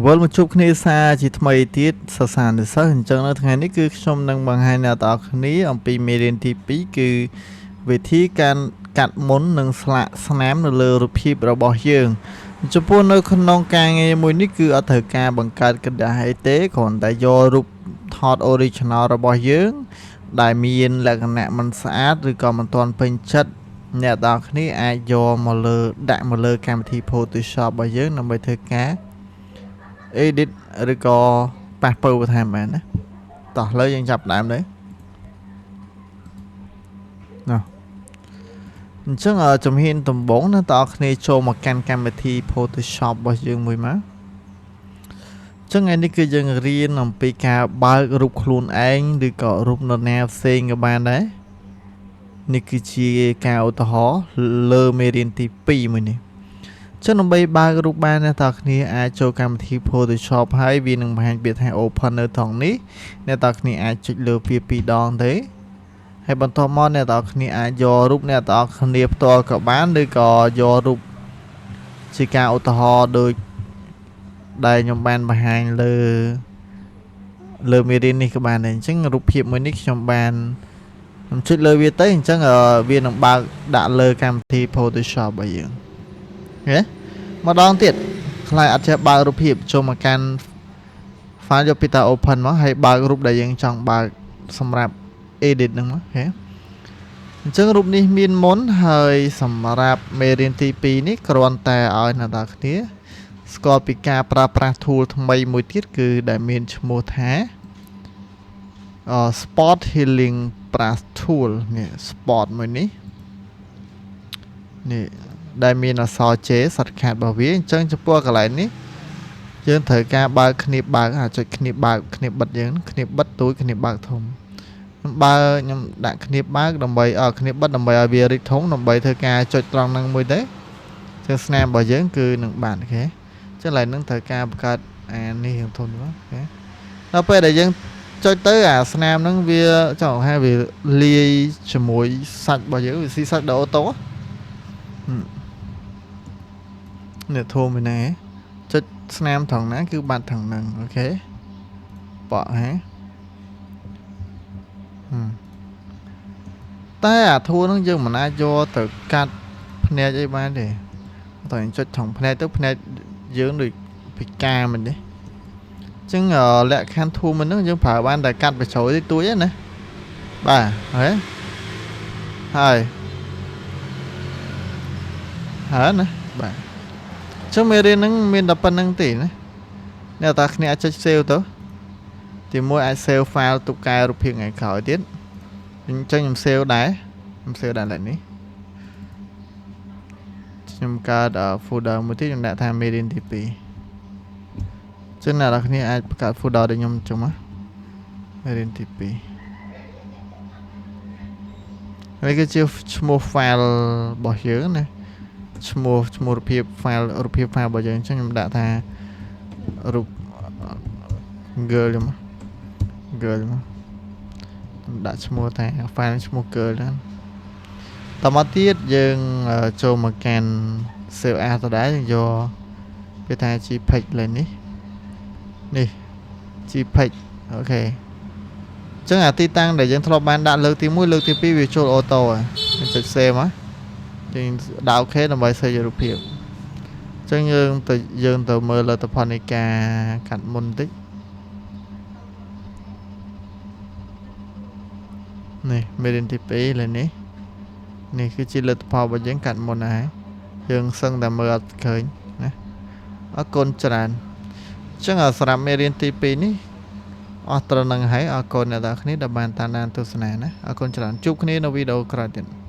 World មកជួបគ្នាសារជាថ្មីទៀតសរសើរនិស្សិតអញ្ចឹងនៅថ្ងៃនេះគឺខ្ញុំនឹងបង្ហាញអ្នកទាំងអស់គ្នាអំពីមេរៀនទី2គឺវិធីការកាត់មុននិងស្លាកស្នាមនៅលើរូបភាពរបស់យើងចំពោះនៅក្នុងការងារមួយនេះគឺអត់ត្រូវការបង្កើតกระดาษអីទេគ្រាន់តែយករូបថត original របស់យើងដែលមានលក្ខណៈមិនស្អាតឬក៏មិនទាន់ពេញចិត្តអ្នកទាំងអស់គ្នាអាចយកមកលើដាក់មកលើកម្មវិធី Photoshop របស់យើងដើម្បីធ្វើការedit ឬក៏ប៉ះពើបន្ថែមបានណាតោះលើយើងចាប់ដើមទៅណោះអញ្ចឹងជំហានដំបូងណាតើអ្នកគ្នាចូលមកកាន់កម្មវិធី Photoshop របស់យើងមួយមកអញ្ចឹងថ្ងៃនេះគឺយើងរៀនអំពីការបើករូបខ្លួនឯងឬក៏រូបនរណាផ្សេងក៏បានដែរនេះគឺជាការឧទាហរណ៍លើមេរៀនទី2មួយនេះចឹងដើម្បីបើករូបបានអ្នកទាំងគ្នាអាចចូលកម្មវិធី Photoshop ហើយវានឹងបង្ហាញពាក្យថា Open នៅត្រង់នេះអ្នកទាំងគ្នាអាចចុចលើវា2ដងទេហើយបន្ទាប់មកអ្នកទាំងគ្នាអាចយករូបអ្នកទាំងគ្នាផ្ទាល់ក៏បានឬក៏យករូបជាការឧទាហរណ៍ដូចដែលខ្ញុំបានបង្ហាញលើមេរៀននេះក៏បានដែរអញ្ចឹងរូបភាពមួយនេះខ្ញុំចុចលើវាទៅអញ្ចឹងវានឹងបើកដាក់លើកម្មវិធី Photoshop របស់យើងហេម្ដងទៀតខ្លាចអត់ចេះបើករូបភាពចូលមកកាន់ file យកពីតា open មកហើយបើករូបដែលយើងចង់បើកសម្រាប់ edit ហ្នឹងមកហេអញ្ចឹងរូបនេះមានមុនហើយសម្រាប់មេរៀនទី2នេះគ្រាន់តែឲ្យអ្នកនរគ្នាស្គាល់ពីការប្រើប្រាស់ tool ថ្មីមួយទៀតគឺដែលមានឈ្មោះថា Spot Healing Brush Tool នេះ Spot មួយនេះដែលមានអក្សរ J សត្វខាតរបស់វាអញ្ចឹងចំពោះកន្លែងនេះយើងត្រូវការបើកគ្នាបើកចុចគ្នាបើកគ្នាបិទយើងគ្នាបិទទូចគ្នាបើកធំខ្ញុំដាក់គ្នាបើកដើម្បីគ្នាបិទដើម្បីឲ្យវារីកធំដើម្បីធ្វើការចុចត្រង់ហ្នឹងមួយទៅចឹងស្នាមរបស់យើងគឺនឹងបានអូខេចឹងឡើយនឹងត្រូវការបង្កើតអានេះធំមកអូខេដល់ពេលដែលយើងចុចទៅអាស្នាមហ្នឹងវាចង់ថាវាលាយជាមួយសាច់របស់យើងវាស៊ីសាច់ដល់អូតូនេះធំមួយណាចុចស្នាមត្រង់ណាគឺបាត់ត្រង់ហ្នឹងអូខេបកហ៎តែអាធួហ្នឹងយើងមិនអាចយកទៅកាត់ភ្នែកអីបានទេតែចុចត្រង់ភ្នែកទៅភ្នែកយើងដូចពិការមិនទេអញ្ចឹងលក្ខខណ្ឌធួមិនហ្នឹងយើងប្រើបានតែកាត់បជ្រោយតិចតួចណាបាទហើយណាបាទចឹងមេរៀនហ្នឹងមានតែប៉ុណ្្នឹងទេណាអ្នកតាគ្នាអាចចុច save ទៅទីមួយអាច save file ទុកកែរូបភាពថ្ងៃក្រោយទៀតអញ្ចឹងខ្ញុំ save ដែរឡើយនេះខ្ញុំកើត folder មួយទៀតខ្ញុំដាក់ថាមេរៀនទី2ចឹងអ្នកគ្នាអាចបង្កើត folder ដូចខ្ញុំចុះមកមេរៀនទី2ហើយគឺជាឈ្មោះ file របស់យើងណាឈ្មោះរូបភាព file របស់យើងអញ្ចឹងខ្ញុំដាក់ថារូប girl មកដាក់ឈ្មោះថា file ឈ្មោះ girl ហ្នឹងតមកទៀតយើងចូលមកកាន់ save as ទៅដែរយើងយកវាថា jpeg លេខនេះ jpeg អូខេអញ្ចឹងអាទីតាំងដែលយើងធ្លាប់បានដាក់លើកទី1លើកទី2វាចូលអូតូហើយចុច save មកយើងដាក់អូខេដើម្បី save រូបភាពអញ្ចឹងយើងទៅមើលលទ្ធផលនៃការកាត់មុនបន្តិចនេះមេរៀនទី2លើនេះគឺជាលទ្ធផលរបស់យើងកាត់មុនហើយយើងសឹងតែមើលអត់ឃើញណាអរគុណច្រើនអញ្ចឹងសម្រាប់មេរៀនទី2នេះអស់ត្រឹមហ្នឹងហើយអរគុណអ្នកទាំងគ្នាដែលបានតាមដានទស្សនាណាអរគុណច្រើនជួបគ្នានៅវីដេអូក្រោយទៀត